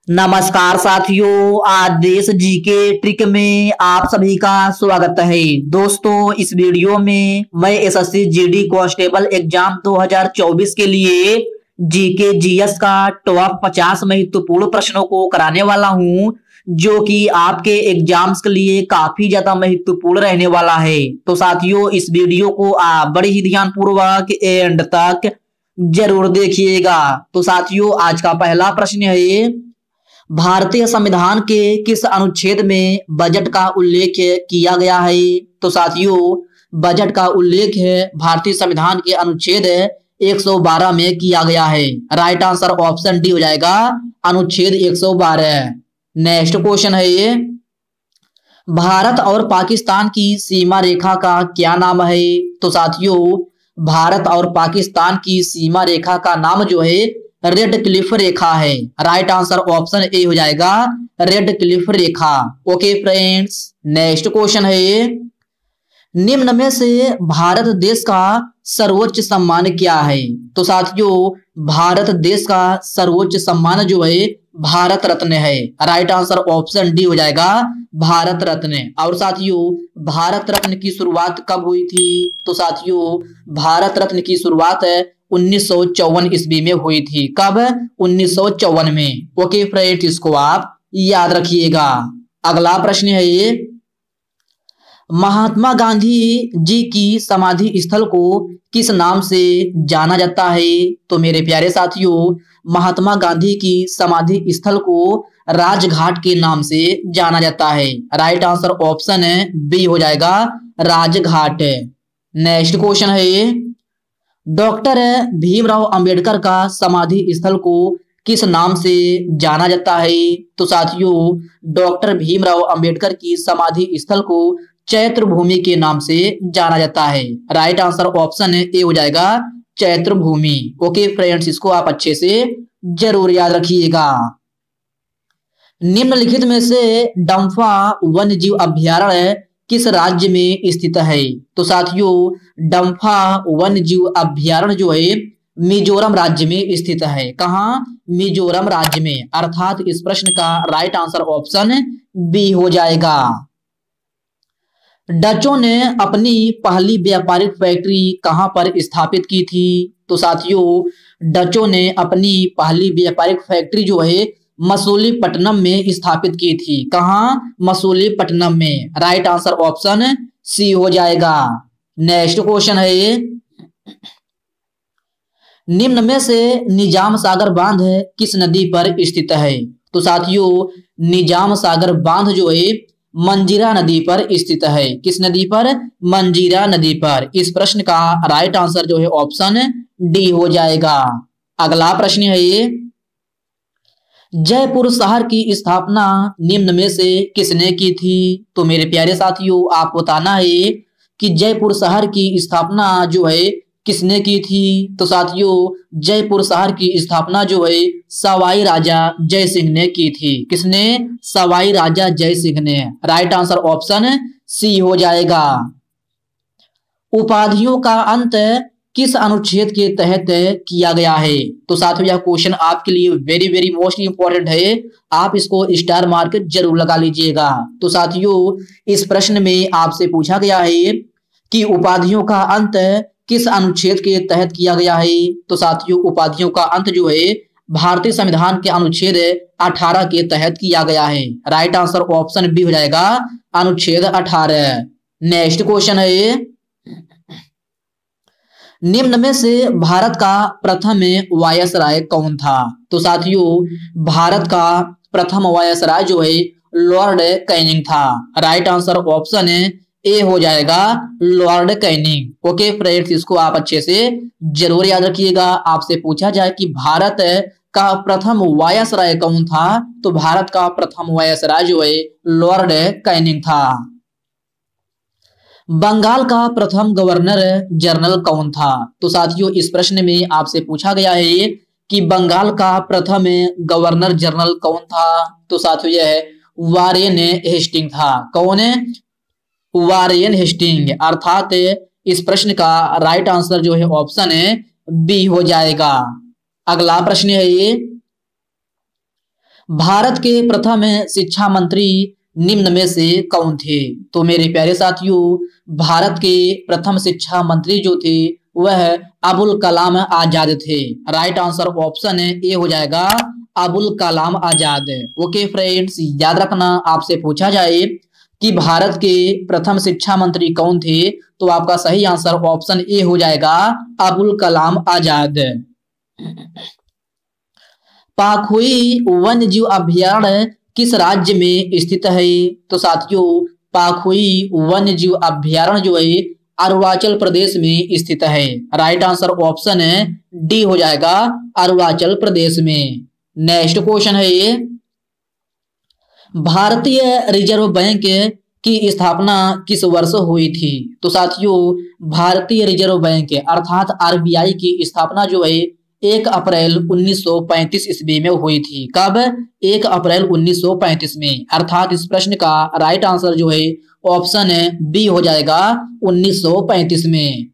नमस्कार साथियों, आज देश जीके ट्रिक में आप सभी का स्वागत है। दोस्तों, इस वीडियो में मैं एसएससी जीडी कांस्टेबल एग्जाम 2024 के लिए जीके जीएस का टॉप 50 महत्वपूर्ण प्रश्नों को कराने वाला हूं, जो कि आपके एग्जाम्स के लिए काफी ज्यादा महत्वपूर्ण रहने वाला है। तो साथियों, इस वीडियो को आप बड़े ही ध्यान पूर्वक एंड तक जरूर देखिएगा। तो साथियों, आज का पहला प्रश्न है, भारतीय संविधान के किस अनुच्छेद में बजट का उल्लेख किया गया है? तो साथियों, बजट का उल्लेख है भारतीय संविधान के अनुच्छेद 112 में किया गया है। राइट आंसर ऑप्शन डी हो जाएगा, अनुच्छेद 112। नेक्स्ट क्वेश्चन है ये, भारत और पाकिस्तान की सीमा रेखा का क्या नाम है? तो साथियों, भारत और पाकिस्तान की सीमा रेखा का नाम जो है रेड क्लिफ रेखा है। राइट आंसर ऑप्शन ए हो जाएगा, रेड क्लिफ रेखा। ओके फ्रेंड्स, नेक्स्ट क्वेश्चन है, निम्न में से भारत देश का सर्वोच्च सम्मान क्या है? तो साथियों, भारत देश का सर्वोच्च सम्मान जो है भारत रत्न है। राइट आंसर ऑप्शन डी हो जाएगा, भारत रत्न। और साथियों, भारत रत्न की शुरुआत कब हुई थी? तो साथियों, भारत रत्न की शुरुआत 1954 ईस्वी में हुई थी। कब? 1954 में। ओके फ्रेंड्स, इसको आप याद रखिएगा। अगला प्रश्न है ये, महात्मा गांधी जी की समाधि स्थल को किस नाम से जाना जाता है? तो मेरे प्यारे साथियों, महात्मा गांधी की समाधि स्थल को राजघाट के नाम से जाना जाता है। राइट आंसर ऑप्शन बी हो जाएगा, राजघाट। नेक्स्ट क्वेश्चन है ये, डॉक्टर भीमराव अंबेडकर का समाधि स्थल को किस नाम से जाना जाता है? तो साथियों, डॉक्टर भीमराव अंबेडकर की समाधि स्थल को चैत्र भूमि के नाम से जाना जाता है। राइट आंसर ऑप्शन ए हो जाएगा, चैत्र भूमि। ओके फ्रेंड्स, इसको आप अच्छे से जरूर याद रखिएगा। निम्नलिखित में से डम्फा वन्य जीव अभ्यारण्य किस राज्य में स्थित है? तो साथियों, डम्फा वन्य जीव अभ्यारण्य जो है मिजोरम राज्य में स्थित है। कहाँ? मिजोरम राज्य में। अर्थात इस प्रश्न का राइट आंसर ऑप्शन बी हो जाएगा। डचों ने अपनी पहली व्यापारिक फैक्ट्री कहां पर स्थापित की थी? तो साथियों, डचों ने अपनी पहली व्यापारिक फैक्ट्री जो है मसूलीपट्टनम में स्थापित की थी। कहां? मसूलीपट्टनम में। राइट आंसर ऑप्शन सी हो जाएगा। नेक्स्ट क्वेश्चन है ये, निम्न में से निजाम सागर बांध किस नदी पर स्थित है? तो साथियों, निजाम सागर बांध जो है मंजीरा नदी पर स्थित है। किस नदी पर? मंजीरा नदी पर। इस प्रश्न का राइट आंसर जो है ऑप्शन डी हो जाएगा। अगला प्रश्न है ये, जयपुर शहर की स्थापना निम्न में से किसने की थी? तो मेरे प्यारे साथियों, आपको बताना है कि जयपुर शहर की स्थापना जो है किसने की थी? तो साथियों, जयपुर शहर की स्थापना जो है सवाई राजा जय सिंह ने की थी। किसने? सवाई राजा जय सिंह ने। राइट आंसर ऑप्शन सी हो जाएगा। उपाधियों का अंत किस अनुच्छेद के तहत किया गया है? तो साथियों, यह क्वेश्चन आपके लिए वेरी वेरी मोस्ट इंपॉर्टेंट है। आप इसको स्टार मार्क जरूर लगा लीजिएगा। तो साथियों, इस प्रश्न में आपसे पूछा गया है कि उपाधियों का अंत किस अनुच्छेद के तहत किया गया है? तो साथियों, उपाधियों का अंत जो है भारतीय संविधान के अनुच्छेद 18 के तहत किया गया है। राइट आंसर ऑप्शन बी हो जाएगा, अनुच्छेद 18। नेक्स्ट क्वेश्चन है, निम्न में से भारत का प्रथम वायसराय कौन था? तो साथियों, भारत का प्रथम वायसराय जो है लॉर्ड कैनिंग था। राइट आंसर ऑप्शन ए हो जाएगा, लॉर्ड कैनिंग। ओके फ्रेंड्स, इसको आप अच्छे से जरूर याद रखिएगा। आपसे पूछा जाए कि भारत का प्रथम वायसराय कौन था, तो भारत का प्रथम वायसराय जो है लॉर्ड कैनिंग था। बंगाल का प्रथम गवर्नर जनरल कौन था? तो साथियों, इस प्रश्न में आपसे पूछा गया है कि बंगाल का प्रथम गवर्नर जनरल कौन था? तो साथियों, यह वारेन हेस्टिंग था। कौन है? Warren Hasting. अर्थात इस प्रश्न का राइट आंसर जो है ऑप्शन बी हो जाएगा। अगला प्रश्न है ये, भारत के प्रथम शिक्षा मंत्री निम्न में से कौन थे? तो मेरे प्यारे साथियों, भारत के प्रथम शिक्षा मंत्री जो थे वह अबुल कलाम आजाद थे। राइट आंसर ऑप्शन ए हो जाएगा अबुल कलाम आजाद। ओके फ्रेंड्स, याद रखना, आपसे पूछा जाए कि भारत के प्रथम शिक्षा मंत्री कौन थे, तो आपका सही आंसर ऑप्शन ए हो जाएगा अबुल कलाम आजाद। पाखुई वन्य जीव अभयारण्य किस राज्य में स्थित है? तो साथियों, पाखुई वन्य जीव अभयारण्य जो है अरुणाचल प्रदेश में स्थित है। राइट आंसर ऑप्शन डी हो जाएगा अरुणाचल प्रदेश में। नेक्स्ट क्वेश्चन है ये, भारतीय रिजर्व बैंक की स्थापना किस वर्ष हुई थी? तो साथियों, भारतीय रिजर्व बैंक अर्थात आरबीआई की स्थापना जो है 1 अप्रैल 1935 ईस्वी में हुई थी। कब? 1 अप्रैल 1935 में। अर्थात इस प्रश्न का राइट आंसर जो है ऑप्शन बी हो जाएगा 1935 में।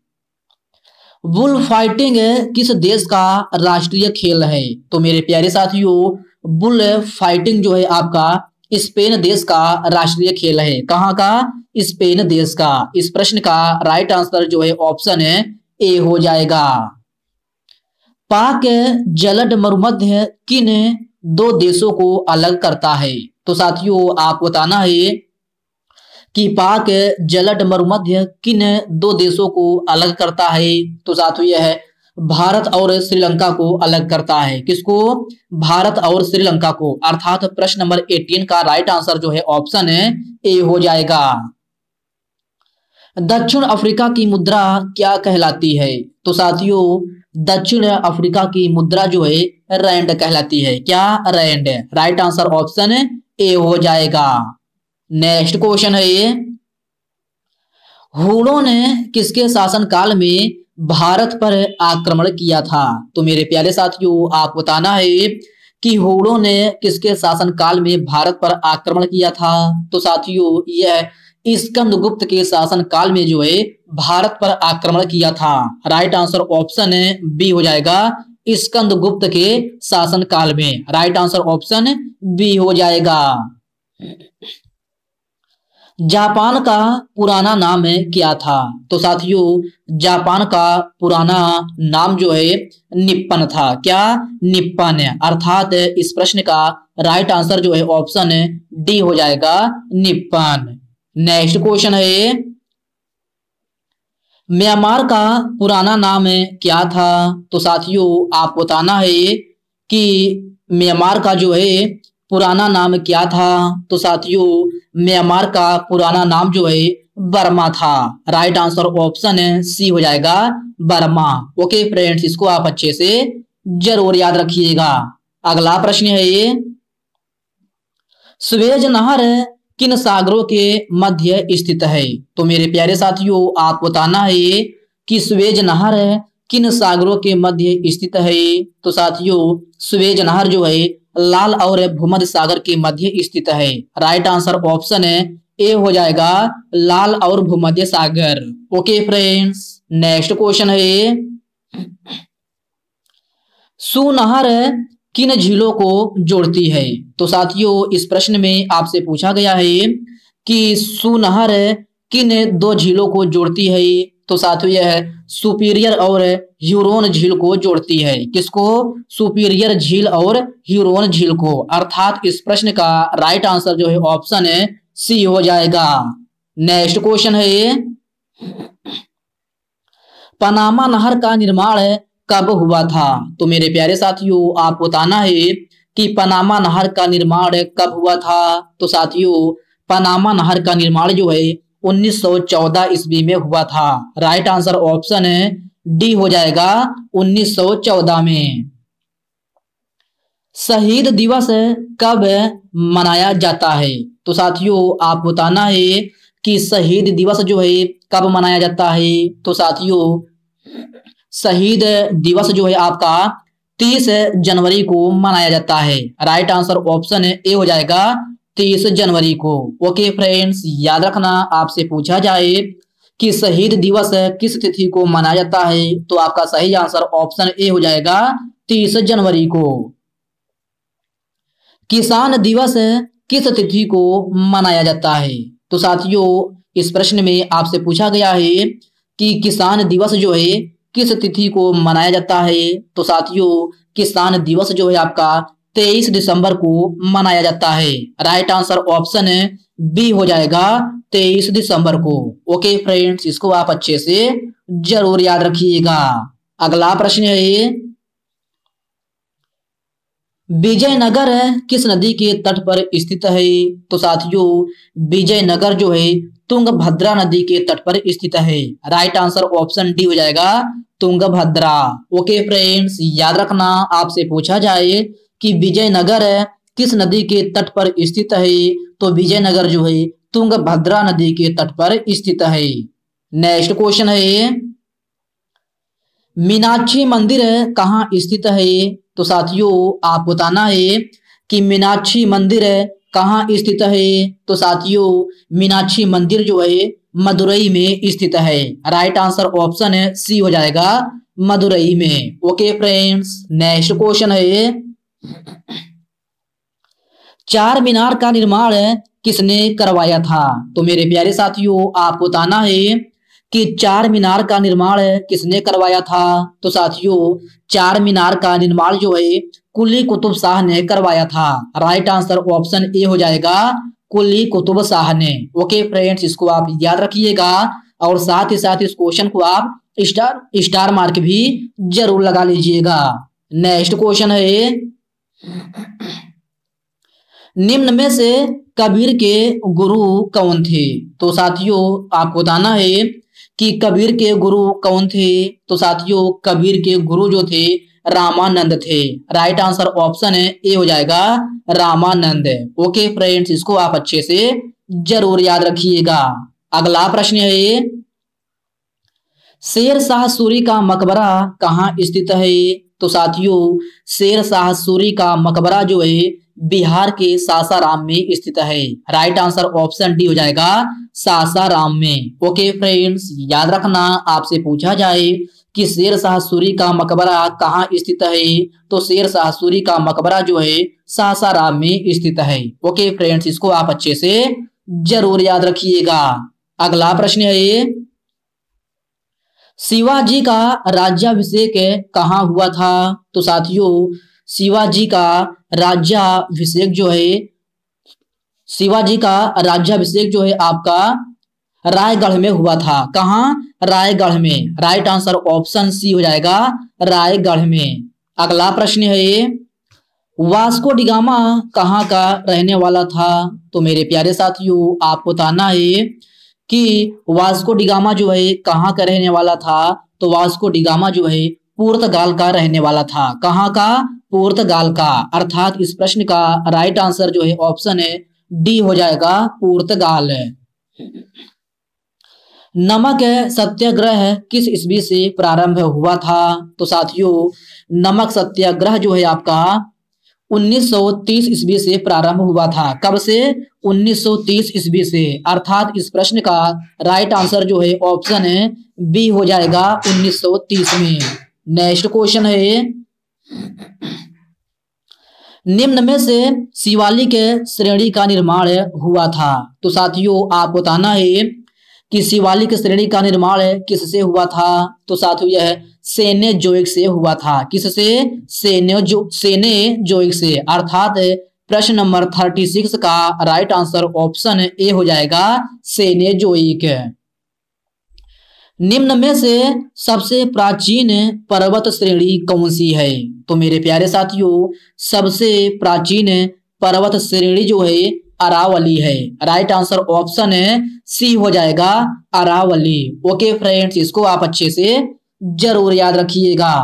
बुल फाइटिंग किस देश का राष्ट्रीय खेल है? तो मेरे प्यारे साथियों, बुल फाइटिंग जो है आपका स्पेन देश का राष्ट्रीय खेल है। कहाँ का? स्पेन देश का। इस प्रश्न का राइट आंसर जो है ऑप्शन ए हो जाएगा। पाक जलद मरुमध्य किन 2 देशों को अलग करता है? तो साथियों, आप बताना है कि पाक जलद मरुमध्य किन 2 देशों को अलग करता है? तो साथियों, यह भारत और श्रीलंका को अलग करता है। किसको? भारत और श्रीलंका को। अर्थात प्रश्न नंबर 18 का राइट आंसर जो है ऑप्शन ए हो जाएगा। दक्षिण अफ्रीका की मुद्रा क्या कहलाती है? तो साथियों, दक्षिण अफ्रीका की मुद्रा जो है रैंड कहलाती है। क्या? Rand. Right answer option A हो जाएगा। नेक्स्ट क्वेश्चन है ये, हुड़ों ने किसके शासनकाल में भारत पर आक्रमण किया था? तो मेरे प्यारे साथियों, आप बताना है कि हुड़ों ने किसके शासनकाल में भारत पर आक्रमण किया था? तो साथियों, यह स्कंदगुप्त के शासनकाल में जो है भारत पर आक्रमण किया था। राइट आंसर ऑप्शन बी हो जाएगा स्कंदगुप्त के शासनकाल में। राइट आंसर ऑप्शन बी हो जाएगा। जापान का पुराना नाम क्या था? तो साथियों, जापान का पुराना नाम जो है निप्पन था। क्या? निप्पन। अर्थात इस प्रश्न का राइट आंसर जो है ऑप्शन डी हो जाएगा निप्पन। नेक्स्ट क्वेश्चन है, म्यांमार का पुराना नाम क्या था? तो साथियों, आप बताना है कि म्यांमार का जो है पुराना नाम क्या था? तो साथियों, म्यांमार का पुराना नाम जो है बर्मा था। राइट आंसर ऑप्शन सी हो जाएगा बर्मा। ओके फ्रेंड्स, इसको आप अच्छे से जरूर याद रखिएगा। अगला प्रश्न है ये, सुएज नहर किन सागरों के मध्य स्थित है? तो मेरे प्यारे साथियों, आप बताना है कि सुएज नहर किन सागरों के मध्य स्थित है? तो साथियों, सुएज नहर जो है लाल और भूमध्य सागर के मध्य स्थित है। राइट आंसर ऑप्शन ए हो जाएगा लाल और भूमध्य सागर। ओके फ्रेंड्स, नेक्स्ट क्वेश्चन है, सू नहर किन झीलों को जोड़ती है? तो साथियों, इस प्रश्न में आपसे पूछा गया है कि सू नहर किन 2 झीलों को जोड़ती है? तो साथियों, यह सुपीरियर और ह्यूरोन झील को जोड़ती है। किसको? सुपीरियर झील और ह्यूरोन झील को। अर्थात इस प्रश्न का राइट आंसर जो है ऑप्शन सी हो जाएगा। नेक्स्ट क्वेश्चन है ये, पनामा नहर का निर्माण कब हुआ था? तो मेरे प्यारे साथियों, आप बताना है कि पनामा नहर का निर्माण कब हुआ था? तो साथियों, पनामा नहर का निर्माण जो है 1914 ईस्वी में हुआ था। राइट आंसर ऑप्शन डी हो जाएगा 1914 में। शहीद दिवस कब मनाया जाता है? तो साथियों, आप बताना है कि शहीद दिवस जो है कब मनाया जाता है? तो साथियों, शहीद दिवस जो है आपका 30 जनवरी को मनाया जाता है। राइट आंसर ऑप्शन ए हो जाएगा 30 जनवरी को। ओके फ्रेंड्स, याद रखना, आपसे पूछा जाए कि शहीद दिवस किस तिथि को मनाया जाता है, तो आपका सही आंसर ऑप्शन ए हो जाएगा 30 जनवरी को। किसान दिवस किस तिथि को मनाया जाता है? तो साथियों इस प्रश्न में आपसे पूछा गया है कि किसान दिवस जो है किस तिथि को मनाया जाता है? तो साथियों किसान दिवस जो है आपका 23 दिसंबर को मनाया जाता है। राइट आंसर ऑप्शन बी हो जाएगा 23 दिसंबर को। ओके फ्रेंड्स, इसको आप अच्छे से जरूर याद रखिएगा। अगला प्रश्न है विजयनगर किस नदी के तट पर स्थित है? तो साथियों विजयनगर जो है तुंगभद्रा नदी के तट पर स्थित है। राइट आंसर ऑप्शन डी हो जाएगा तुंगभद्रा। ओके फ्रेंड्स, याद रखना आपसे पूछा जाए कि विजयनगर किस नदी के तट पर स्थित है, तो विजयनगर जो है तुंगभद्रा नदी के तट पर स्थित है। नेक्स्ट क्वेश्चन है मीनाक्षी मंदिर कहाँ स्थित है? तो साथियों आप बताना है कि मीनाक्षी मंदिर कहाँ स्थित है? तो साथियों मीनाक्षी मंदिर जो है मदुरई में स्थित है। राइट आंसर ऑप्शन सी हो जाएगा मदुरई में। ओके फ्रेंड्स, नेक्स्ट क्वेश्चन है चार मीनार का निर्माण किसने करवाया था? तो मेरे प्यारे साथियों आप बताना है कि चार मीनार का निर्माण किसने करवाया था? तो साथियों चार मीनार का निर्माण जो है कुली कुतुब शाह ने करवाया था। राइट आंसर ऑप्शन ए हो जाएगा कुली कुतुब शाह ने। ओके फ्रेंड्स, इसको आप याद रखिएगा और साथ ही साथ इस क्वेश्चन को आप स्टार मार्क भी जरूर लगा लीजिएगा। नेक्स्ट क्वेश्चन है निम्न में से कबीर के गुरु कौन थे? तो साथियों आपको बताना है कि कबीर के गुरु कौन थे? तो साथियों कबीर के गुरु जो थे रामानंद थे। राइट आंसर ऑप्शन ए हो जाएगा रामानंद। ओके फ्रेंड्स, इसको आप अच्छे से जरूर याद रखिएगा। अगला प्रश्न है शेर शाह सूरी का मकबरा कहाँ स्थित है? तो साथियों शेर शाह सूरी का मकबरा जो है बिहार के सासाराम में स्थित है। राइट आंसर ऑप्शन डी हो जाएगा सासाराम में। ओके फ्रेंड्स, याद रखना आपसे पूछा जाए कि शेर शाह सूरी का मकबरा कहाँ स्थित है, तो शेर शाह सूरी का मकबरा जो है सासाराम में स्थित है। ओके फ्रेंड्स, इसको आप अच्छे से जरूर याद रखिएगा। अगला प्रश्न है शिवाजी का राज्याभिषेक कहाँ हुआ था? तो साथियों शिवाजी का राज्याभिषेक जो है शिवाजी का राज्याभिषेक जो है आपका रायगढ़ में हुआ था। कहाँ? रायगढ़ में। राइट आंसर ऑप्शन सी हो जाएगा रायगढ़ में। अगला प्रश्न है वास्को डिगामा कहाँ का रहने वाला था? तो मेरे प्यारे साथियों आपको बताना है कि वास्को डिगामा जो है कहाँ का रहने वाला था? तो वास्को डिगामा जो है पुर्तगाल का रहने वाला था। कहाँ का? पुर्तगाल का। अर्थात इस प्रश्न का राइट आंसर जो है ऑप्शन है डी हो जाएगा पुर्तगाल। नमक सत्याग्रह किस ईस्वी से प्रारंभ हुआ था? तो साथियों नमक सत्याग्रह जो है आपका 1930 ईस्वी से प्रारंभ हुआ था। कब से? 1930 ईस्वी से। अर्थात इस प्रश्न का राइट आंसर जो है ऑप्शन है बी हो जाएगा 1930 में। नेक्स्ट क्वेश्चन है निम्न में से शिवालिक श्रेणी का निर्माण हुआ था। तो साथियों आप बताना है कि शिवालिक श्रेणी का निर्माण किससे हुआ था? तो साथियों यह सेनेजोइक से हुआ था। किससे? सेनेजोइक से। अर्थात प्रश्न नंबर 36 का राइट आंसर ऑप्शन ए हो जाएगा सेनेजोइक। निम्न में से सबसे प्राचीन पर्वत श्रेणी कौन सी है? तो मेरे प्यारे साथियों सबसे प्राचीन पर्वत श्रेणी जो है अरावली है। राइट आंसर ऑप्शन है सी हो जाएगा अरावली। ओके फ्रेंड्स, इसको आप अच्छे से जरूर याद रखिएगा।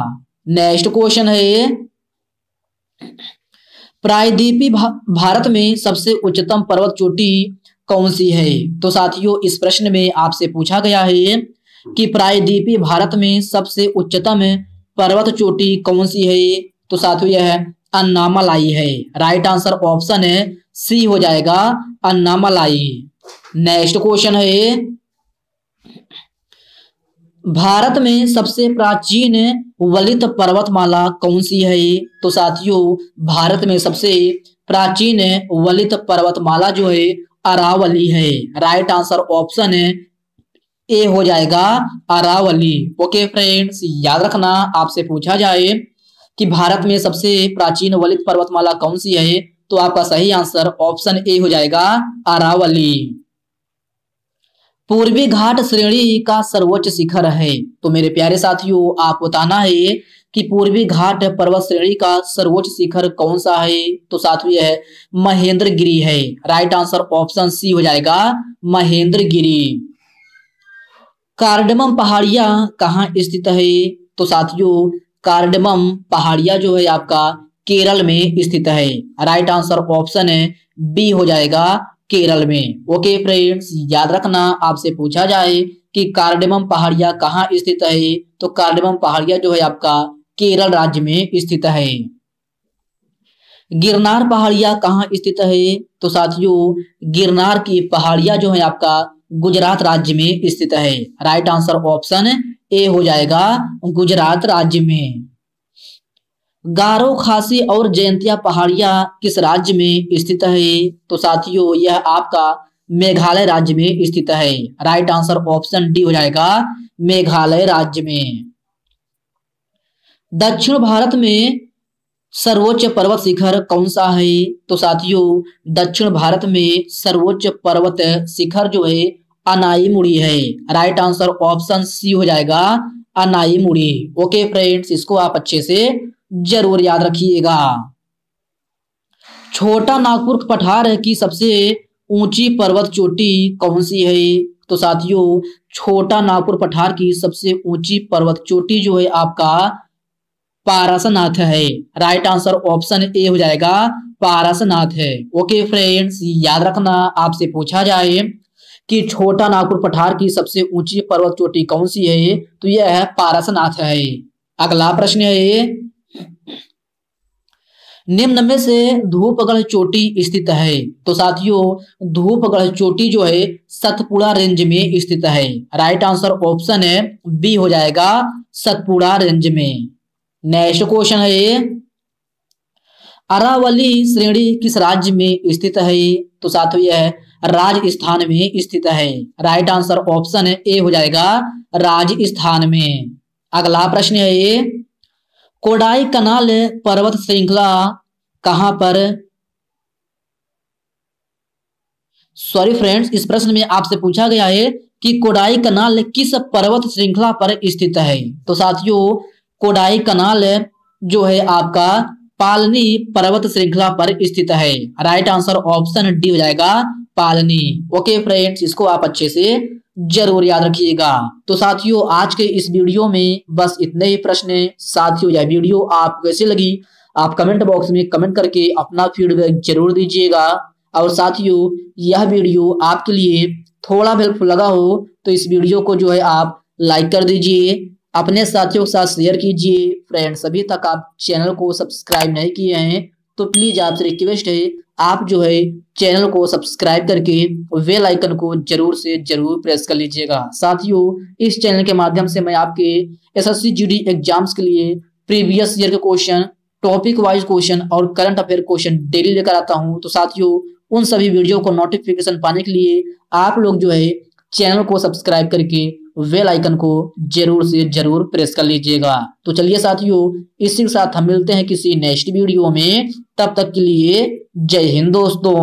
नेक्स्ट क्वेश्चन है प्रायद्वीपीय भारत में सबसे उच्चतम पर्वत चोटी कौन सी है? तो साथियों इस प्रश्न में आपसे पूछा गया है कि प्रायद्वीपीय भारत में सबसे उच्चतम पर्वत चोटी कौन सी है? तो साथियों यह अन्नामलाई है। राइट आंसर ऑप्शन है सी हो जाएगा अन्नामलाई। नेक्स्ट क्वेश्चन है भारत में सबसे प्राचीन वलित पर्वतमाला कौन सी है? तो साथियों भारत में सबसे प्राचीन वलित पर्वतमाला जो है अरावली है। राइट आंसर ऑप्शन है ए हो जाएगा अरावली। ओके फ्रेंड्स, याद रखना आपसे पूछा जाए कि भारत में सबसे प्राचीन वलित पर्वतमाला कौन सी है, तो आपका सही आंसर ऑप्शन ए हो जाएगा अरावली। पूर्वी घाट श्रेणी का सर्वोच्च शिखर है। तो मेरे प्यारे साथियों, आप बताना है कि पूर्वी घाट पर्वत श्रेणी का सर्वोच्च शिखर कौन सा है, तो साथियों यह है महेंद्रगिरी है। राइट आंसर ऑप्शन सी हो जाएगा महेंद्रगिरी। कार्डमम पहाड़िया कहाँ स्थित है, तो साथियों कार्डमम पहाड़िया जो है आपका केरल में स्थित है। राइट आंसर ऑप्शन है बी हो जाएगा केरल में। ओके फ्रेंड्स, याद रखना आपसे पूछा जाए कि कार्डमम पहाड़िया कहाँ स्थित है, तो कार्डमम पहाड़िया जो है आपका केरल राज्य में स्थित है। गिरनार पहाड़िया कहाँ स्थित है, तो साथियों गिरनार की पहाड़िया जो है आपका गुजरात राज्य में स्थित है। राइट आंसर ऑप्शन ए हो जाएगा गुजरात राज्य में। गारो, खासी और जयंतिया पहाड़िया किस राज्य में स्थित है, तो साथियों यह आपका मेघालय राज्य में स्थित है। राइट आंसर ऑप्शन डी हो जाएगा मेघालय राज्य में। दक्षिण भारत में सर्वोच्च पर्वत शिखर कौन सा है, तो साथियों दक्षिण भारत में सर्वोच्च पर्वत शिखर जो है अनाईमुड़ी है। राइट आंसर ऑप्शन सी हो जाएगा अनाईमुड़ी। ओके फ्रेंड्स, इसको आप अच्छे से जरूर याद रखिएगा। छोटा नागपुर पठार की सबसे ऊंची पर्वत चोटी कौन सी है, तो साथियों छोटा नागपुर पठार की सबसे ऊंची पर्वत चोटी जो है आपका पारसनाथ है। राइट आंसर ऑप्शन ए हो जाएगा पारसनाथ है। ओके फ्रेंड्स, याद रखना आपसे पूछा जाए कि छोटा नागपुर पठार की सबसे ऊंची पर्वत चोटी कौन सी है, तो यह है पारसनाथ है। अगला प्रश्न है, निम्न में से धूपगढ़ चोटी स्थित है, तो साथियों धूपगढ़ चोटी जो है सतपुड़ा रेंज में स्थित है। राइट आंसर ऑप्शन है बी हो जाएगा सतपुड़ा रेंज में। नेक्स्ट क्वेश्चन है, अरावली श्रेणी किस राज्य में स्थित है, तो साथियों यह राजस्थान में स्थित है। राइट आंसर ऑप्शन है ए हो जाएगा राजस्थान में। अगला प्रश्न है, कोडाई कनाल पर्वत श्रृंखला कहां पर, सॉरी फ्रेंड्स, इस प्रश्न में आपसे पूछा गया है कि कोडाई कनाल किस पर्वत श्रृंखला पर स्थित है, तो साथियों कोडाई कनाल जो है आपका पालनी पर्वत श्रृंखला पर स्थित है। राइट आंसर ऑप्शन डी हो जाएगा पालनी। ओके फ्रेंड्स, इसको आप अच्छे से जरूर याद रखिएगा। तो साथियों आज के इस वीडियो में बस इतने ही प्रश्न हैं। साथियों यह वीडियो आपको कैसी लगी आप कमेंट बॉक्स में कमेंट करके अपना फीडबैक जरूर दीजिएगा। और साथियों यह वीडियो आपके लिए थोड़ा भी हेल्पफुल लगा हो तो इस वीडियो को जो है आप लाइक कर दीजिए, अपने साथियों के साथ शेयर कीजिए। फ्रेंड्स अभी तक आप चैनल को सब्सक्राइब नहीं किए हैं तो प्लीज आपसे रिक्वेस्ट है आप जो है चैनल को सब्सक्राइब करके बेल आइकन को जरूर से जरूर प्रेस कर लीजिएगा। साथियों इस चैनल के माध्यम से मैं आपके एसएससी जीडी एग्जाम्स के लिए प्रीवियस ईयर के क्वेश्चन, टॉपिक वाइज क्वेश्चन और करंट अफेयर क्वेश्चन डेली लेकर आता हूं। तो साथियों उन सभी वीडियो को नोटिफिकेशन पाने के लिए आप लोग जो है चैनल को सब्सक्राइब करके बेल आइकन को जरूर से जरूर प्रेस कर लीजिएगा। तो चलिए साथियों इसी के साथ हम मिलते हैं किसी नेक्स्ट वीडियो में, तब तक के लिए जय हिंद दोस्तों।